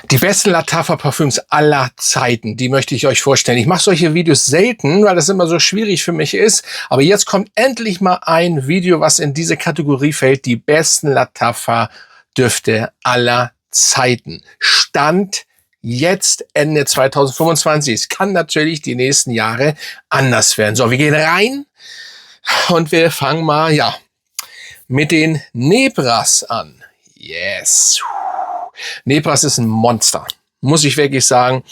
Die besten Lattafa-Parfüms aller Zeiten, die möchte ich euch vorstellen. Ich mache solche Videos selten, weil das immer so schwierig für mich ist. Aber jetzt kommt endlich mal ein Video, was in diese Kategorie fällt. Die besten Lattafa-Düfte aller Zeiten. Stand jetzt Ende 2025. Es kann natürlich die nächsten Jahre anders werden. So, wir gehen rein und wir fangen mal, mit den Nebras an. Yes. Nebras ist ein Monster, muss ich wirklich sagen.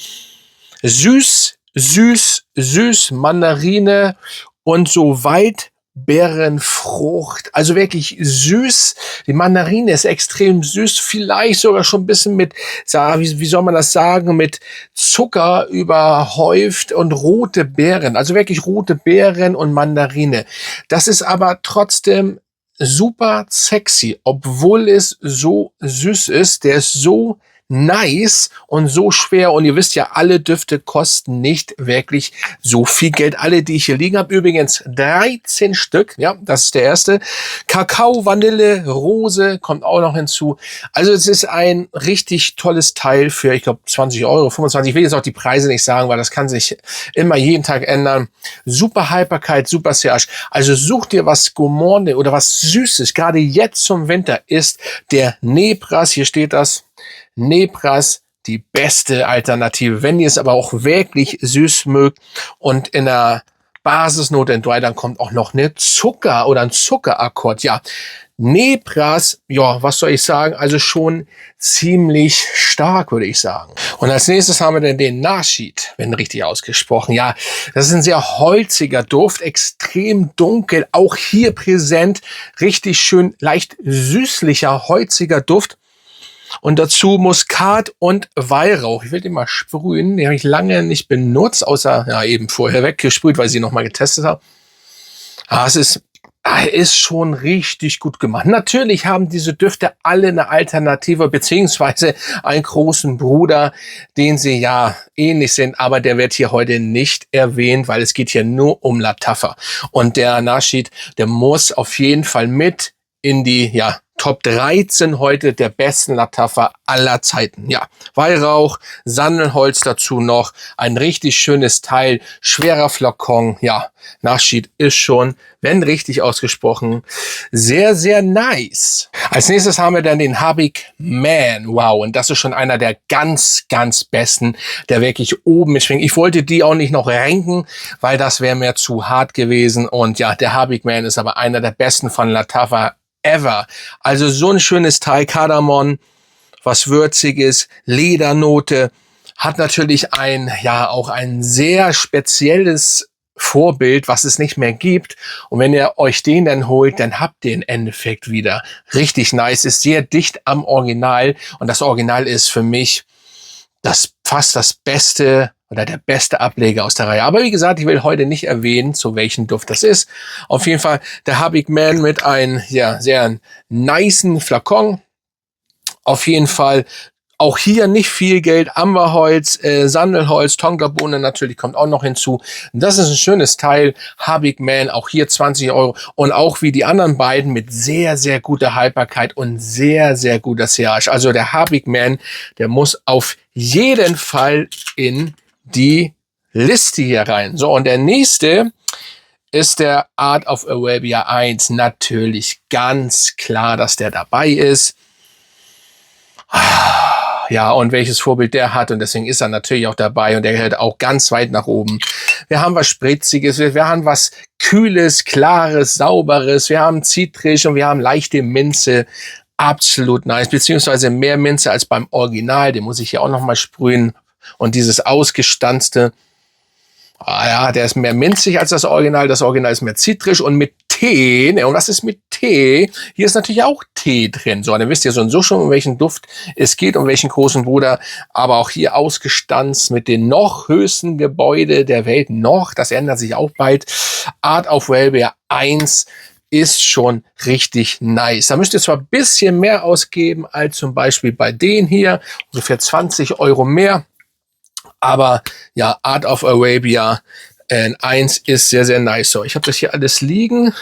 Süß, süß, süß, Mandarine und so Waldbeerenfrucht. Also wirklich süß. Die Mandarine ist extrem süß, vielleicht sogar schon ein bisschen mit, wie soll man das sagen, mit Zucker überhäuft und rote Beeren. Also wirklich rote Beeren und Mandarine. Das ist aber trotzdem super sexy, obwohl es so süß ist. Der ist so nice und so schwer. Und ihr wisst ja, alle Düfte kosten nicht wirklich so viel Geld. Alle, die ich hier liegen habe, übrigens 13 Stück. Ja, das ist der erste. Kakao, Vanille, Rose kommt auch noch hinzu. Also es ist ein richtig tolles Teil für, ich glaube, 20 Euro, 25. Ich will jetzt auch die Preise nicht sagen, weil das kann sich immer jeden Tag ändern. Super Haltbarkeit, super Serge. Also such dir was Gourmande oder was Süßes. Gerade jetzt zum Winter ist der Nebras, hier steht das, Nebras die beste Alternative. Wenn ihr es aber auch wirklich süß mögt und in der Basisnote in Dry, dann kommt auch noch eine Zucker oder ein Zuckerakkord. Ja, Nebras, ja, was soll ich sagen? Also schon ziemlich stark, würde ich sagen. Und als nächstes haben wir dann den Nasheed, wenn richtig ausgesprochen. Ja, das ist ein sehr holziger Duft, extrem dunkel, auch hier präsent, richtig schön leicht süßlicher, holziger Duft. Und dazu Muskat und Weihrauch. Ich will den mal sprühen. Den habe ich lange nicht benutzt, außer eben vorher weggesprüht, weil ich sie noch mal getestet habe. Es ist schon richtig gut gemacht. Natürlich haben diese Düfte alle eine Alternative, beziehungsweise einen großen Bruder, den sie ja ähnlich sind, aber der wird hier heute nicht erwähnt, weil es geht hier nur um Lattafa. Und der Nasheed, der muss auf jeden Fall mit in die, Top 13 heute der besten Lattafa aller Zeiten. Ja, Weihrauch, Sandelholz dazu noch, ein richtig schönes Teil, schwerer Flakon. Ja, Nasheed ist schon, wenn richtig ausgesprochen, sehr, sehr nice. Als nächstes haben wir dann den Habig Man. Wow, und das ist schon einer der ganz, ganz besten, der wirklich oben mitschwingt. Ich wollte die auch nicht noch ranken, weil das wäre mir zu hart gewesen. Und ja, der Habig Man ist aber einer der besten von Lattafa ever. Also so ein schönes Teil, Kardamom, was Würziges, Ledernote, hat natürlich auch ein sehr spezielles Vorbild, was es nicht mehr gibt. Und wenn ihr euch den dann holt, dann habt ihr den Endeffekt wieder richtig nice. Ist sehr dicht am Original und das Original ist für mich fast das Beste oder der beste Ableger aus der Reihe. Aber wie gesagt, ich will heute nicht erwähnen, zu welchem Duft das ist. Auf jeden Fall der Habig Man mit einem sehr nicen Flakon. Auf jeden Fall auch hier nicht viel Geld. Amberholz, Sandelholz, Tonkabohne natürlich kommt auch noch hinzu. Das ist ein schönes Teil. Habig Man, auch hier 20 Euro. Und auch wie die anderen beiden mit sehr, sehr guter Haltbarkeit und sehr, sehr guter Serge. Also der Habig Man, der muss auf jeden Fall in die Liste hier rein. So, und der nächste ist der Art of Arabia 1. Natürlich ganz klar, dass der dabei ist. Ja, und welches Vorbild der hat. Und deswegen ist er natürlich auch dabei. Und der gehört auch ganz weit nach oben. Wir haben was Spritziges, wir haben was Kühles, Klares, Sauberes. Wir haben Zitrisch und wir haben leichte Minze. Absolut nice. Beziehungsweise mehr Minze als beim Original. Den muss ich hier auch noch mal sprühen. Und dieses ausgestanzte, der ist mehr minzig als das Original. Das Original ist mehr zitrisch und mit Tee. Und was ist mit Tee? Hier ist natürlich auch Tee drin. So, dann wisst ihr so und so schon, um welchen Duft es geht, um welchen großen Bruder. Aber auch hier ausgestanzt mit den noch höchsten Gebäude der Welt. Das ändert sich auch bald. Art of Arabia 1 ist schon richtig nice. Da müsst ihr zwar ein bisschen mehr ausgeben als zum Beispiel bei denen hier. Ungefähr 20 Euro mehr. Aber ja, Art of Arabia 1 ist sehr, sehr nice. So, ich habe das hier alles liegen.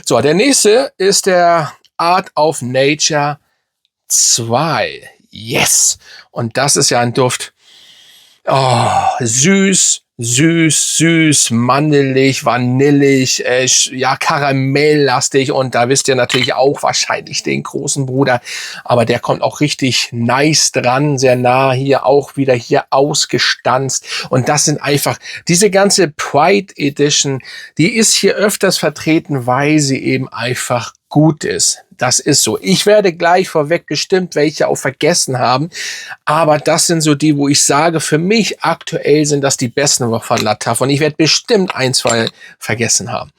So, der nächste ist der Art of Nature 2. yes. Und das ist ja ein Duft, oh, süß, mandelig, vanillig, ja, karamelllastig. Und da wisst ihr natürlich auch wahrscheinlich den großen Bruder. Aber der kommt auch richtig nice dran, sehr nah hier, auch wieder hier ausgestanzt. Und das sind einfach, diese ganze Pride Edition, die ist hier öfters vertreten, weil sie eben einfach gut ist. Das ist so. Ich werde gleich vorweg bestimmt welche auch vergessen haben. Aber das sind so die, wo ich sage, für mich aktuell sind das die besten von Lattaff. Und ich werde bestimmt 1, 2 vergessen haben.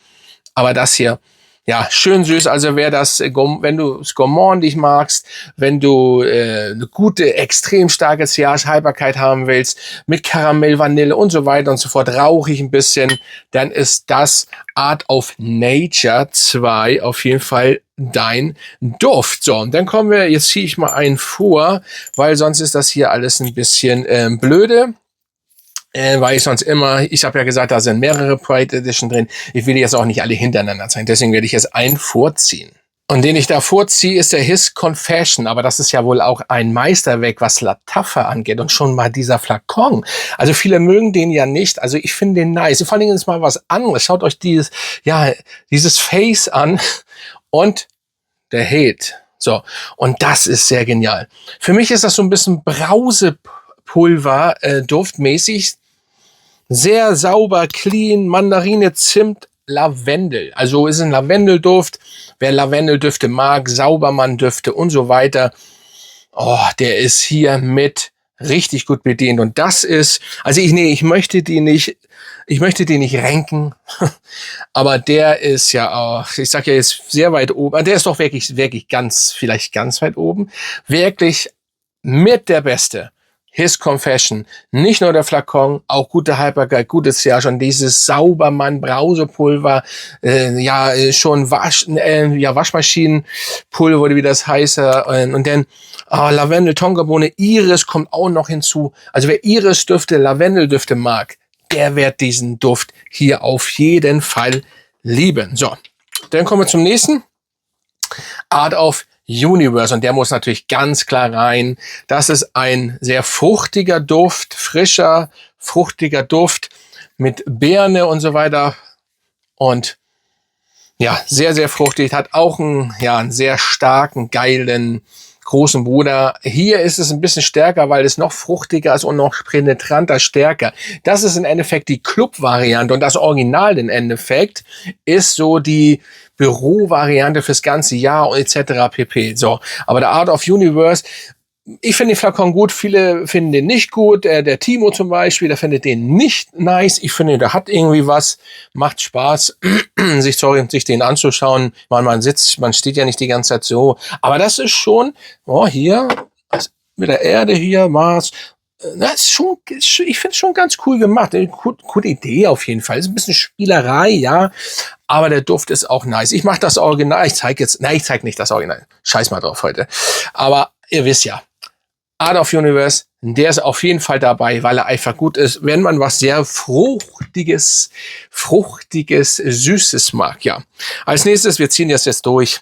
Aber das hier, ja, schön süß. Also wer das, wenn du es gourmandig magst, wenn du eine gute, extrem starke Sillage-Haltbarkeit haben willst, mit Karamell, Vanille und so weiter und so fort, rauchig ein bisschen, dann ist das Art of Nature 2 auf jeden Fall dein Duft. So, und dann kommen wir, jetzt ziehe ich mal einen vor, weil sonst ist das hier alles ein bisschen blöde. Weil ich sonst immer, ich habe ja gesagt, da sind mehrere Pride Edition drin. Ich will jetzt auch nicht alle hintereinander zeigen. Deswegen werde ich jetzt einen vorziehen. Und den ich da vorziehe, ist der His Confession. Aber das ist ja wohl auch ein Meisterwerk, was Lattaff angeht. Und schon mal dieser Flakon. Also viele mögen den ja nicht. Also ich finde den nice. Vor allen Dingen ist mal was anderes. Schaut euch dieses Face an. Und der Hate. So. Und das ist sehr genial. Für mich ist das so ein bisschen Brausepulver, duftmäßig. Sehr sauber, clean, Mandarine, Zimt, Lavendel. Also ist ein Lavendelduft. Wer Lavendeldüfte mag, Saubermann-Düfte und so weiter. Oh, der ist hier mit richtig gut bedient. Und das ist, also ich möchte die nicht ranken. Aber der ist ja auch, ich sag ja jetzt sehr weit oben. Der ist doch wirklich vielleicht ganz weit oben. Wirklich mit der Beste. His Confession. Nicht nur der Flakon, auch gute Haltbarkeit, gutes Jahr schon dieses Saubermann Brausepulver, schon Waschmaschinenpulver oder wie das heißt, und dann Lavendel, Tonkabohne, Iris kommt auch noch hinzu. Also wer Iris-Düfte, Lavendeldüfte mag, der wird diesen Duft hier auf jeden Fall lieben. So, dann kommen wir zum nächsten. Art of Universe, und der muss natürlich ganz klar rein. Das ist ein sehr fruchtiger Duft, frischer, fruchtiger Duft mit Birne und so weiter. Und ja, sehr, sehr fruchtig. Hat auch einen sehr starken, geilen, großen Bruder. Hier ist es ein bisschen stärker, weil es noch fruchtiger ist und noch penetranter, stärker. Das ist im Endeffekt die Club-Variante, und das Original im Endeffekt ist so die Büro-Variante fürs ganze Jahr und etc. pp. So, aber der Art of Universe, ich finde den Flakon gut, viele finden den nicht gut. Der Timo zum Beispiel, der findet den nicht nice. Ich finde, der hat irgendwie was, macht Spaß, sich den anzuschauen. Man steht ja nicht die ganze Zeit so. Aber das ist schon, hier, mit der Erde hier, Mars. Das ist schon, ich finde es schon ganz cool gemacht. Gute Idee auf jeden Fall. Ist ein bisschen Spielerei, ja. Aber der Duft ist auch nice. Ich mache das Original. Ich zeige nicht das Original. Scheiß mal drauf heute. Aber ihr wisst ja, Art of Universe, der ist auf jeden Fall dabei, weil er einfach gut ist, wenn man was sehr fruchtiges, Süßes mag. Ja. Als nächstes, wir ziehen das jetzt durch.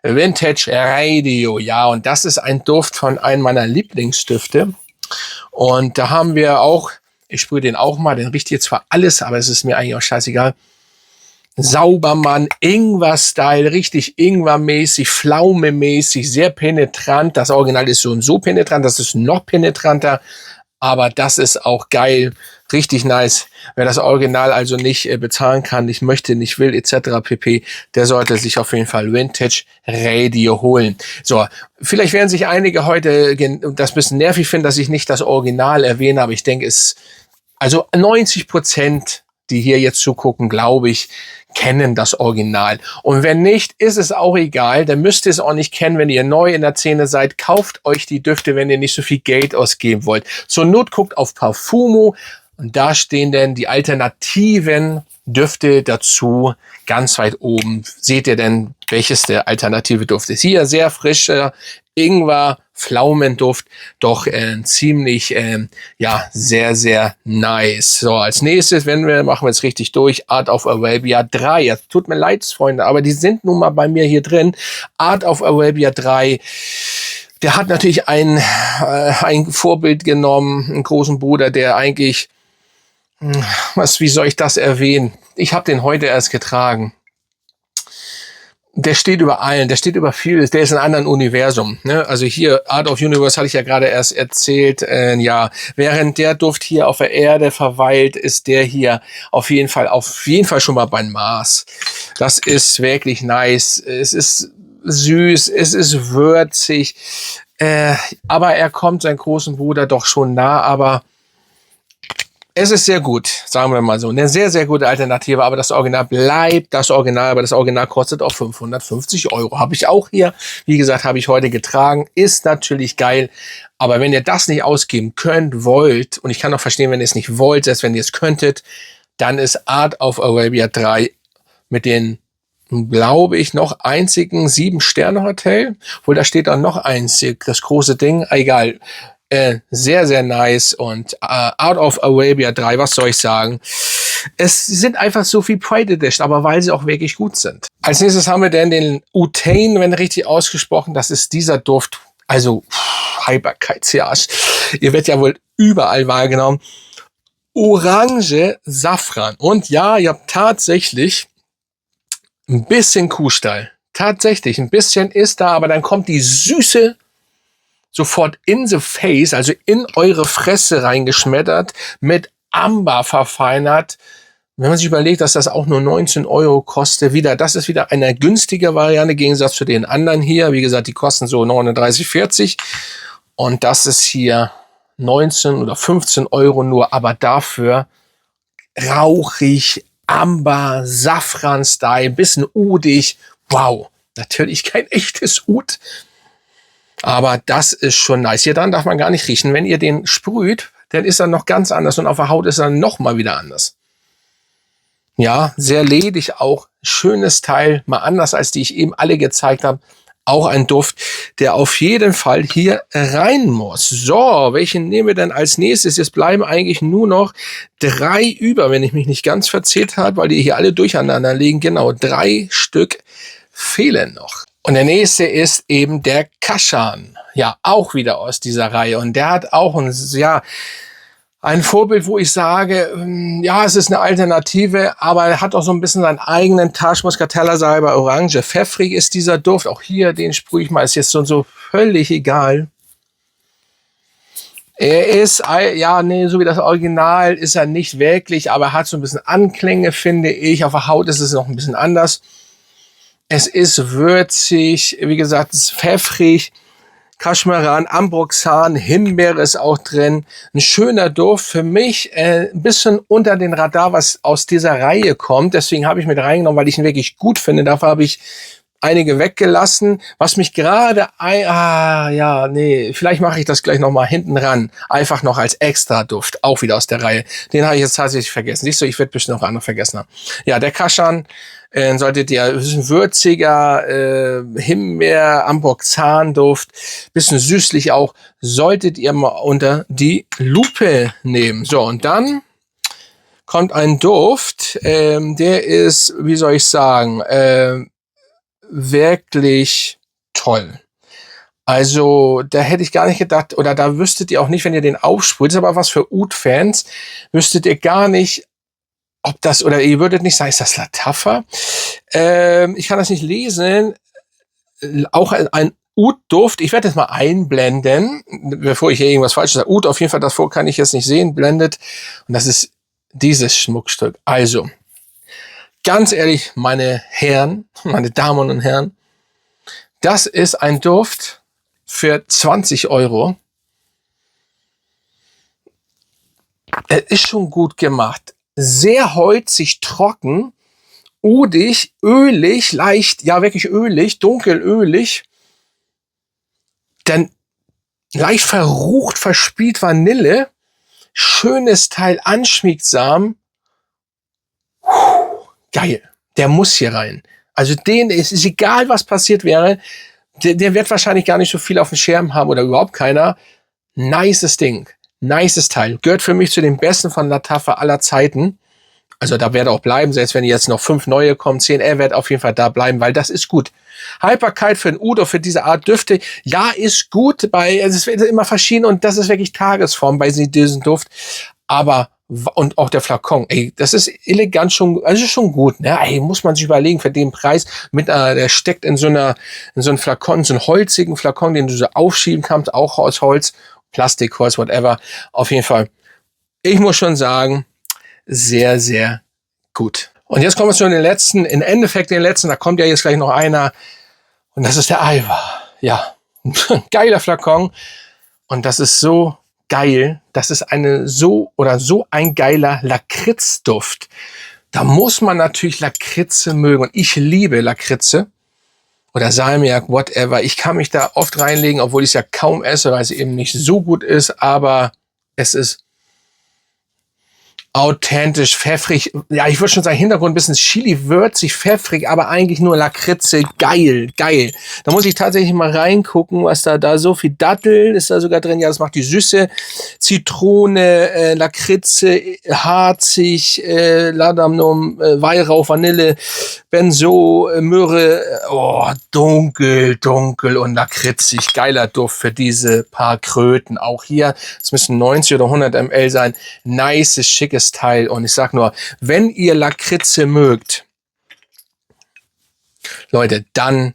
Vintage Radio. Ja, und das ist ein Duft von einem meiner Lieblingsdüfte. Und da haben wir auch, ich sprühe den auch mal, den riecht jetzt zwar alles, aber es ist mir eigentlich auch scheißegal. Saubermann, Ingwer-Style, richtig Ingwer-mäßig, Pflaume-mäßig, sehr penetrant. Das Original ist so und so penetrant, das ist noch penetranter, aber das ist auch geil, richtig nice. Wer das Original also nicht bezahlen kann, nicht möchte, nicht will, etc. pp., der sollte sich auf jeden Fall Vintage Radio holen. So, vielleicht werden sich einige heute das ein bisschen nervig finden, dass ich nicht das Original erwähne, aber ich denke, also 90%, die hier jetzt zugucken, glaube ich, kennen das Original. Und wenn nicht, ist es auch egal. Dann müsst ihr es auch nicht kennen, wenn ihr neu in der Szene seid. Kauft euch die Düfte, wenn ihr nicht so viel Geld ausgeben wollt. Zur Not guckt auf Parfumo. Und da stehen dann die alternativen Düfte dazu. Ganz weit oben seht ihr denn, welches der alternative Duft ist. Hier sehr frischer Ingwer, Pflaumenduft, doch ziemlich, sehr, sehr nice. So, als nächstes, machen wir jetzt richtig durch, Art of Arabia 3. Jetzt tut mir leid, Freunde, aber die sind nun mal bei mir hier drin. Art of Arabia 3, Der hat natürlich ein Vorbild genommen, einen großen Bruder, der eigentlich, wie soll ich das erwähnen? Ich habe den heute erst getragen. Der steht über allen, der steht über vieles, der ist in einem anderen Universum. Ne? Also hier, Art of Universe, hatte ich ja gerade erst erzählt. Ja, während der Duft hier auf der Erde verweilt, ist der hier auf jeden Fall schon mal beim Mars. Das ist wirklich nice. Es ist süß, es ist würzig. Aber er kommt seinem großen Bruder doch schon nah, aber es ist sehr gut, sagen wir mal so. Eine sehr, sehr gute Alternative, aber das Original bleibt das Original, aber das Original kostet auch 550 Euro. Habe ich auch hier, wie gesagt, habe ich heute getragen. Ist natürlich geil, aber wenn ihr das nicht ausgeben könnt, wollt, und ich kann auch verstehen, wenn ihr es nicht wollt, selbst wenn ihr es könntet, dann ist Art of Arabia 3 mit den, glaube ich, noch einzigen 7-Sterne-Hotel. Wohl, da steht dann noch einzig, das große Ding, egal. Sehr, sehr nice und Out of Arabia 3, was soll ich sagen? Es sind einfach so viel Pride Edition, aber weil sie auch wirklich gut sind. Als nächstes haben wir dann den Utain, wenn richtig ausgesprochen, das ist dieser Duft, also Hyperkeitsjasch. Ihr werdet ja wohl überall wahrgenommen. Orange Safran. Und ja, ihr habt tatsächlich ein bisschen Kuhstall. Tatsächlich, ein bisschen ist da, aber dann kommt die Süße sofort in the face, also in eure Fresse reingeschmettert, mit Amber verfeinert. Wenn man sich überlegt, dass das auch nur 19 Euro kostet, das ist wieder eine günstige Variante im Gegensatz zu den anderen hier. Wie gesagt, die kosten so 39,40 und das ist hier 19 oder 15 Euro nur, aber dafür rauchig, Amber, Safran-Style, bisschen udig. Wow, natürlich kein echtes Ud. Aber das ist schon nice. Hier dran darf man gar nicht riechen. Wenn ihr den sprüht, dann ist er noch ganz anders und auf der Haut ist er noch mal wieder anders. Ja, sehr ledig auch. Schönes Teil, mal anders als die ich eben alle gezeigt habe. Auch ein Duft, der auf jeden Fall hier rein muss. So, welchen nehmen wir denn als nächstes? Jetzt bleiben eigentlich nur noch 3 über, wenn ich mich nicht ganz verzählt habe, weil die hier alle durcheinander liegen. Genau, 3 Stück fehlen noch. Und der nächste ist eben der Kashan. Ja, auch wieder aus dieser Reihe. Und der hat auch ein Vorbild, wo ich sage, ja, es ist eine Alternative, aber er hat auch so ein bisschen seinen eigenen Taj Muscatella Salbei Orange. Pfeffrig ist dieser Duft. Auch hier, den sprühe ich mal, ist jetzt so völlig egal. Er ist, ja, nee, so wie das Original ist er nicht wirklich, aber er hat so ein bisschen Anklänge, finde ich. Auf der Haut ist es noch ein bisschen anders. Es ist würzig, wie gesagt, es ist pfeffrig, Kaschmeran, Ambroxan, Himbeere ist auch drin. Ein schöner Duft für mich, ein bisschen unter den Radar, was aus dieser Reihe kommt. Deswegen habe ich mit reingenommen, weil ich ihn wirklich gut finde. Dafür habe ich einige weggelassen. Was mich gerade, vielleicht mache ich das gleich nochmal hinten ran. Einfach noch als extra Duft, auch wieder aus der Reihe. Den habe ich jetzt tatsächlich vergessen. Siehst du, ich werde bestimmt noch andere vergessen haben. Ja, der Kashan, solltet ihr, das ist ein würziger Himbeer, Ambroxan-Duft, bisschen süßlich auch, solltet ihr mal unter die Lupe nehmen. So, und dann kommt ein Duft, der ist, wie soll ich sagen, wirklich toll. Also, da hätte ich gar nicht gedacht, oder da wüsstet ihr auch nicht, wenn ihr den aufsprüht, ist aber was für Oud-Fans, wüsstet ihr gar nicht, ob das, oder ihr würdet nicht sagen, ist das Lattafa? Ich kann das nicht lesen. Auch ein Oud-Duft. Ich werde das mal einblenden, bevor ich hier irgendwas falsch sage. Oud, auf jeden Fall, davor kann ich jetzt nicht sehen, blendet. Und das ist dieses Schmuckstück. Also, ganz ehrlich, meine Herren, meine Damen und Herren, das ist ein Duft für 20 Euro. Es ist schon gut gemacht. Sehr holzig, trocken, udig, ölig, leicht, ja wirklich ölig, dunkelölig. Dann leicht verrucht, verspielt Vanille. Schönes Teil, anschmiegsam. Geil. Der muss hier rein. Also es ist egal, was passiert wäre. Der wird wahrscheinlich gar nicht so viel auf dem Schirm haben oder überhaupt keiner. Nices Ding. Nices Teil. Gehört für mich zu den besten von Lattafa aller Zeiten. Also da wird er auch bleiben, selbst wenn jetzt noch 5 neue kommen, 10, er wird auf jeden Fall da bleiben, weil das ist gut. Haltbarkeit für ein Oud oder für diese Art Düfte, ja, ist gut, es wird immer verschieden und das ist wirklich Tagesform bei diesem Duft. Aber, und auch der Flakon, ey, das ist elegant schon, also schon gut, ne? Ey, muss man sich überlegen, für den Preis, der steckt in so einem Flakon, so einem holzigen Flakon, den du so aufschieben kannst, auch aus Holz, Plastik, Holz, whatever. Auf jeden Fall, ich muss schon sagen, sehr, sehr gut. Und jetzt kommen wir zu den letzten, im Endeffekt den letzten, da kommt ja jetzt gleich noch einer. Und das ist der Aiwa. Ja, geiler Flakon. Und das ist so geil. Das ist so ein geiler Lakritzduft. Da muss man natürlich Lakritze mögen. Und ich liebe Lakritze. Oder Salmiak, whatever. Ich kann mich da oft reinlegen, obwohl ich es ja kaum esse, weil es eben nicht so gut ist. Aber es ist authentisch, pfeffrig, ja, ich würde schon sagen, Hintergrund ein bisschen Chili, würzig, pfeffrig, aber eigentlich nur Lakritze, geil, geil. Da muss ich tatsächlich mal reingucken, was da so viel Dattel ist da sogar drin, ja, das macht die Süße, Zitrone, Lakritze, harzig, Ladamnum, Weihrauch, Vanille, Benzo, Myrrhe, oh, dunkel und lakritzig, geiler Duft für diese paar Kröten. Auch hier, es müssen 90 oder 100 ml sein, nices, schickes Teil. Und ich sag nur, wenn ihr Lakritze mögt, Leute, dann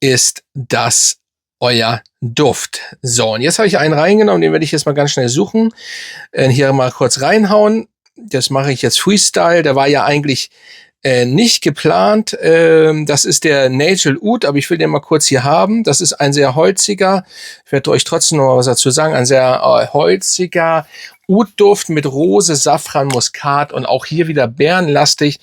ist das euer Duft. So, und jetzt habe ich einen reingenommen, den werde ich jetzt mal ganz schnell suchen. Hier mal kurz reinhauen. Das mache ich jetzt Freestyle. Der war ja eigentlich nicht geplant. Das ist der Natural Oud, aber ich will den mal kurz hier haben. Das ist ein sehr holziger, ich werde euch trotzdem noch was dazu sagen, ein sehr holziger Oud-Duft mit Rose, Safran, Muskat und auch hier wieder beerenlastig.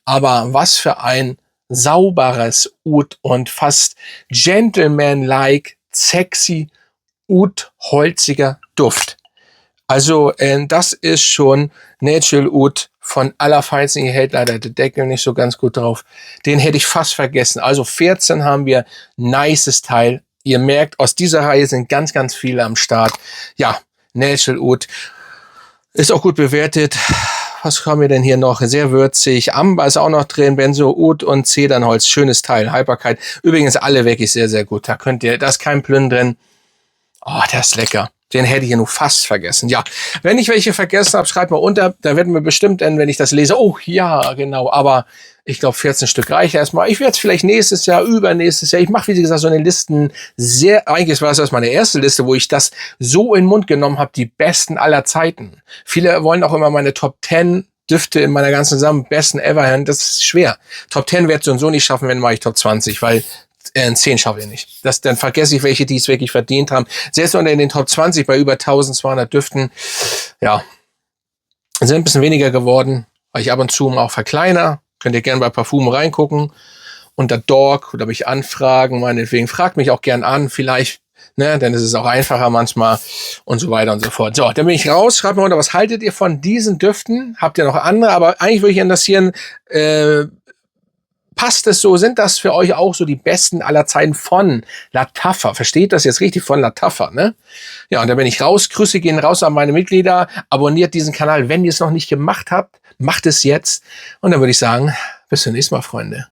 Aber was für ein sauberes Oud und fast gentleman-like, sexy Oud, holziger Duft. Also das ist schon Natural Oud von allerfeinsten. Hier hält leider der Deckel nicht so ganz gut drauf. Den hätte ich fast vergessen. Also 14 haben wir, nices Teil. Ihr merkt, aus dieser Reihe sind ganz, ganz viele am Start. Ja, Natural Oud ist auch gut bewertet. Was haben wir denn hier noch? Sehr würzig. Amber ist auch noch drin. Benzo, Oud und Zedernholz. Schönes Teil. Haltbarkeit. Übrigens alle wirklich sehr, sehr gut. Da ist kein Plünn drin. Oh, der ist lecker. Den hätte ich ja nur fast vergessen. Ja, wenn ich welche vergessen habe, schreibt mal unter. Da werden wir bestimmt, wenn ich das lese, oh ja, genau. Aber ich glaube, 14 Stück reicht erstmal. Ich werde es vielleicht nächstes Jahr, übernächstes Jahr. Ich mache, wie gesagt, so eine Listen eigentlich war das meine erste Liste, wo ich das so in den Mund genommen habe, die besten aller Zeiten. Viele wollen auch immer meine Top 10 Düfte in meiner ganzen Sammlung, besten ever hören. Das ist schwer. Top 10 werde ich so und so nicht schaffen, wenn mache ich Top 20, weil 10 schaffe ich nicht. Dann vergesse ich welche, die es wirklich verdient haben. Selbst unter den Top 20 bei über 1200 Düften, ja, sind ein bisschen weniger geworden, weil ich ab und zu auch verkleiner. Könnt ihr gerne bei Parfum reingucken. Unter Dog, oder mich anfragen, meinetwegen. Fragt mich auch gern an, vielleicht, ne, denn es ist auch einfacher manchmal und so weiter und so fort. So, dann bin ich raus. Schreibt mir unter, was haltet ihr von diesen Düften? Habt ihr noch andere? Aber eigentlich würde ich interessieren, passt es so? Sind das für euch auch so die besten aller Zeiten von Lattafa? Versteht das jetzt richtig? Von Lattafa, ne? Ja, und dann bin ich raus. Grüße gehen raus an meine Mitglieder. Abonniert diesen Kanal, wenn ihr es noch nicht gemacht habt. Macht es jetzt. Und dann würde ich sagen, bis zum nächsten Mal, Freunde.